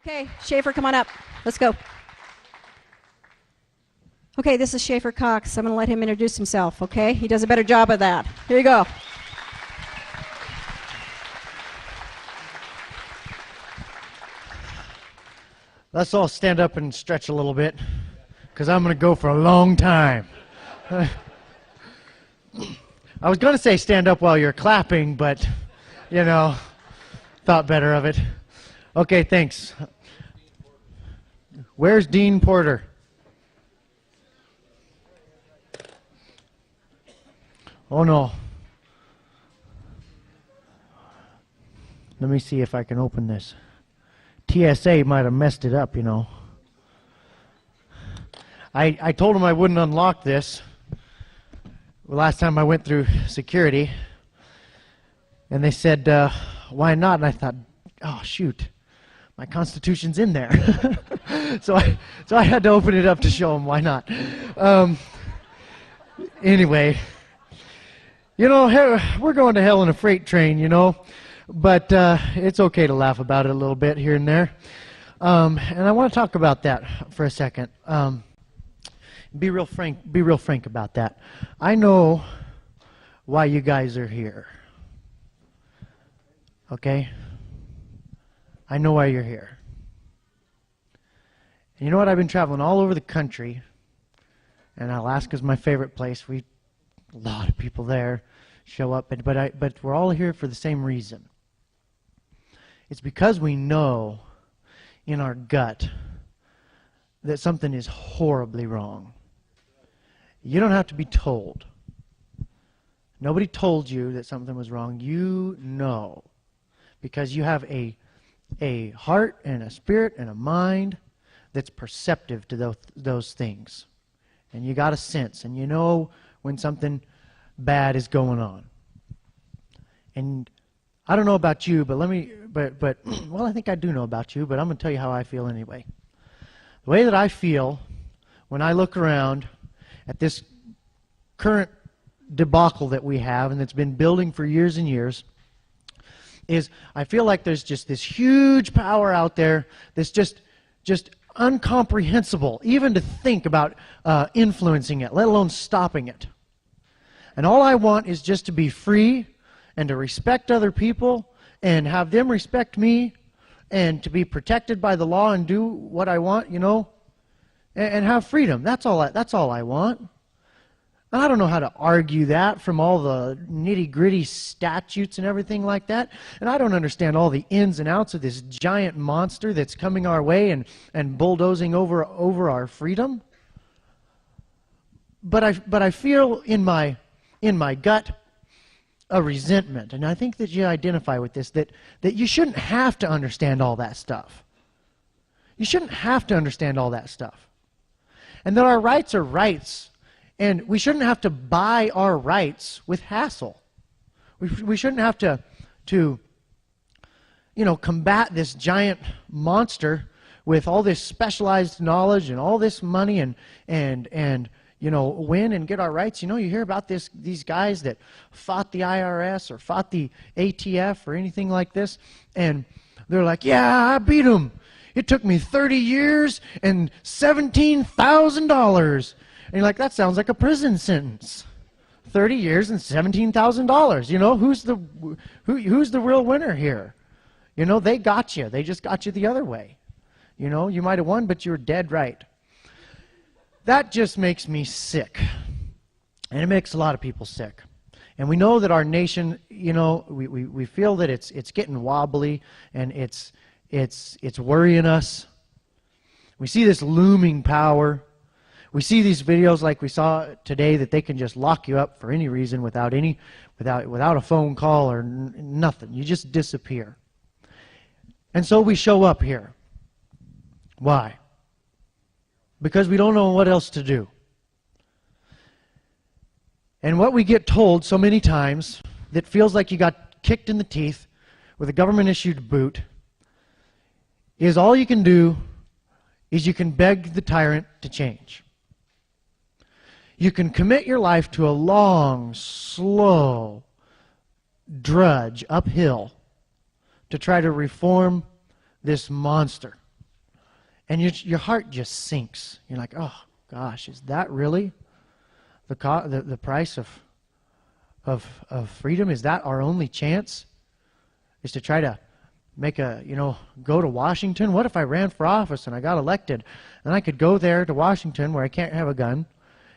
Okay, Schaefer, come on up. Let's go. Okay, this is Schaefer Cox. I'm going to let him introduce himself, okay? He does a better job of that. Here you go. Let's all stand up and stretch a little bit, because I'm going to go for a long time. I was going to say stand up while you're clapping, but, you know, thought better of it. Okay, thanks. Where's Dean Porter? Oh, no. Let me see if I can open this. TSA might have messed it up, you know. I told them I wouldn't unlock this last time I went through security. And they said, why not? And I thought, oh, shoot. My Constitution's in there. so I had to open it up to show them why not. Anyway, you know, we're going to hell in a freight train, you know. But it's okay to laugh about it a little bit here and there. And I want to talk about that for a second. Be real frank about that. I know why you guys are here. Okay? I know why you're here. And you know what? I've been traveling all over the country, and Alaska's my favorite place. A lot of people there show up, but we're all here for the same reason. It's because we know in our gut that something is horribly wrong. You don't have to be told. Nobody told you that something was wrong. You know, because you have a heart and a spirit and a mind that's perceptive to those things. And you got a sense, and you know when something bad is going on. And I don't know about you, but well, I think I do know about you, but I'm going to tell you how I feel anyway. The way that I feel when I look around at this current debacle that we have and that's been building for years and years is I feel like there's just this huge power out there that's just incomprehensible, even to think about influencing it, let alone stopping it. And all I want is just to be free and to respect other people and have them respect me and to be protected by the law and do what I want, you know, and have freedom. That's all I want. And I don't know how to argue that from all the nitty-gritty statutes and everything like that. And I don't understand all the ins and outs of this giant monster that's coming our way and bulldozing over our freedom. But I feel in my gut a resentment, and I think that you identify with this, that you shouldn't have to understand all that stuff. You shouldn't have to understand all that stuff. And that our rights are rights, and we shouldn't have to buy our rights with hassle. We shouldn't have to you know, combat this giant monster with all this specialized knowledge and all this money and you know, win and get our rights. You know, you hear about these guys that fought the IRS or fought the ATF or anything like this, and they're like, yeah, I beat them. It took me 30 years and $17,000. And you're like, that sounds like a prison sentence. 30 years and $17,000. You know, who's the real winner here? You know, they got you. They just got you the other way. You know, you might have won, but you were dead right. That just makes me sick, and it makes a lot of people sick. And we know that our nation, you know, we feel that it's getting wobbly, and it's worrying us. We see this looming power. We see these videos like we saw today that they can just lock you up for any reason without a phone call or nothing. You just disappear. And so we show up here. Why? Because we don't know what else to do. And what we get told so many times that feels like you got kicked in the teeth with a government-issued boot is all you can do is you can beg the tyrant to change. You can commit your life to a long, slow drudge uphill to try to reform this monster. And your heart just sinks. You're like, oh gosh, is that really the price of freedom? Is that our only chance? Is to try to make go to Washington? What if I ran for office and I got elected? And I could go there to Washington where I can't have a gun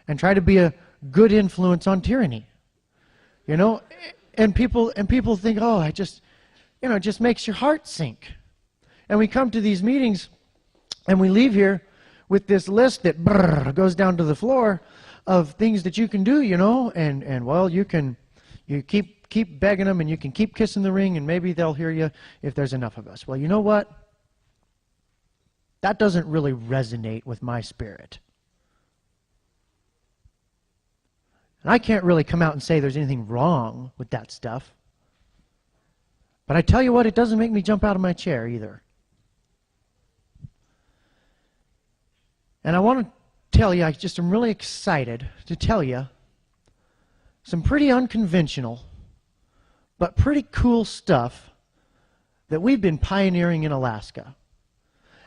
and try to be a good influence on tyranny. And people think, oh, it just makes your heart sink. And we come to these meetings and we leave here with this list that goes down to the floor of things that you can do, and well, you keep begging them, and you can keep kissing the ring, and maybe they'll hear you if there's enough of us. Well, you know what? That doesn't really resonate with my spirit. And I can't really come out and say there's anything wrong with that stuff. But I tell you what, it doesn't make me jump out of my chair either. And I want to tell you, I'm really excited to tell you some pretty unconventional but pretty cool stuff that we've been pioneering in Alaska.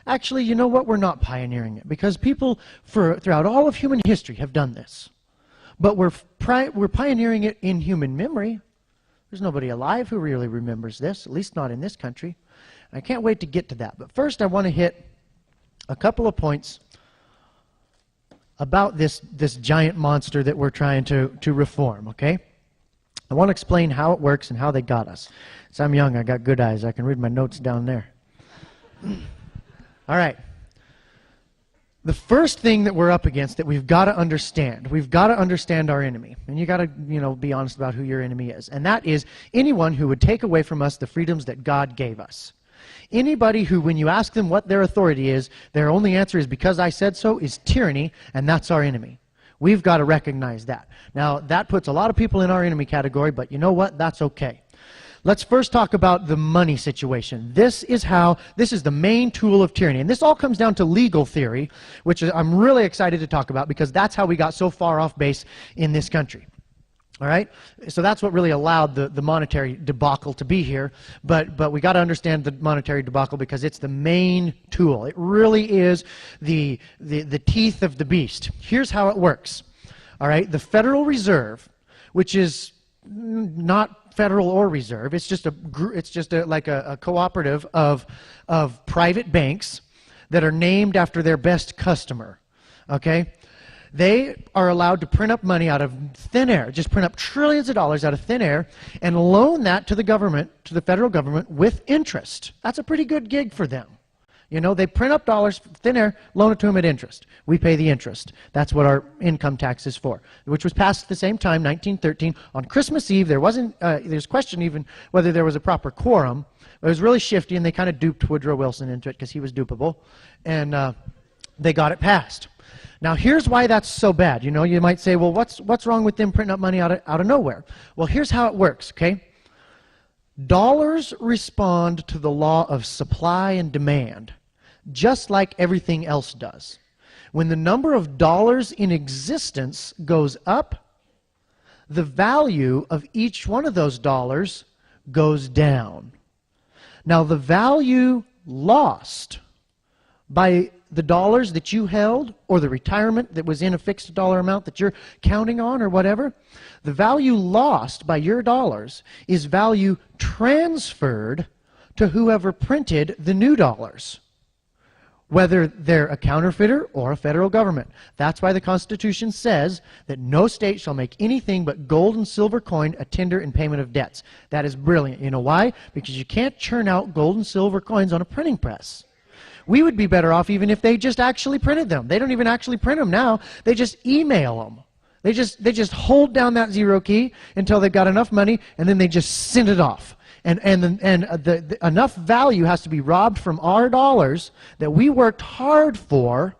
Actually, you know what? We're not pioneering it, because people throughout all of human history have done this. But we're pioneering it in human memory. There's nobody alive who really remembers this, at least not in this country. And I can't wait to get to that. But first I want to hit a couple of points about this giant monster that we're trying to reform, okay? I want to explain how it works and how they got us. So I'm young, I got good eyes, I can read my notes down there. All right. The first thing that we're up against that we've got to understand our enemy. And you got to, be honest about who your enemy is. And that is anyone who would take away from us the freedoms that God gave us. Anybody who, when you ask them what their authority is, their only answer is because I said so, is tyranny, and that's our enemy. We've got to recognize that. Now, that puts a lot of people in our enemy category, but you know what? That's okay. Let's first talk about the money situation. This is the main tool of tyranny. And this all comes down to legal theory, which I'm really excited to talk about, because that's how we got so far off base in this country. All right? So that's what really allowed the monetary debacle to be here. But we got to understand the monetary debacle because it's the main tool. It really is the teeth of the beast. Here's how it works. All right? The Federal Reserve, which is not federal or reserve, it's just like a cooperative of private banks that are named after their best customer. Okay? They are allowed to print up money out of thin air, just print up trillions of dollars out of thin air and loan that to the government, to the federal government, with interest. That's a pretty good gig for them. They print up dollars, thin air, loan it to them at interest. We pay the interest. That's what our income tax is for, which was passed at the same time, 1913. On Christmas Eve, there's question even whether there was a proper quorum. It was really shifty, and they kind of duped Woodrow Wilson into it because he was dupable, and they got it passed. Now, here's why that's so bad. You might say, well, what's wrong with them printing up money out of nowhere? Well, here's how it works, okay? Dollars respond to the law of supply and demand, just like everything else does. When the number of dollars in existence goes up, the value of each one of those dollars goes down. Now, the value lost by the dollars that you held, or the retirement that was in a fixed dollar amount that you're counting on or whatever, the value lost by your dollars is value transferred to whoever printed the new dollars, whether they're a counterfeiter or a federal government. That's why the Constitution says that no state shall make anything but gold and silver coin a tender in payment of debts. That is brilliant. You know why? Because you can't churn out gold and silver coins on a printing press. We would be better off even if they just actually printed them. They don't even actually print them now. They just email them. They just hold down that zero key until they've got enough money, and then they just send it off. And enough value has to be robbed from our dollars that we worked hard for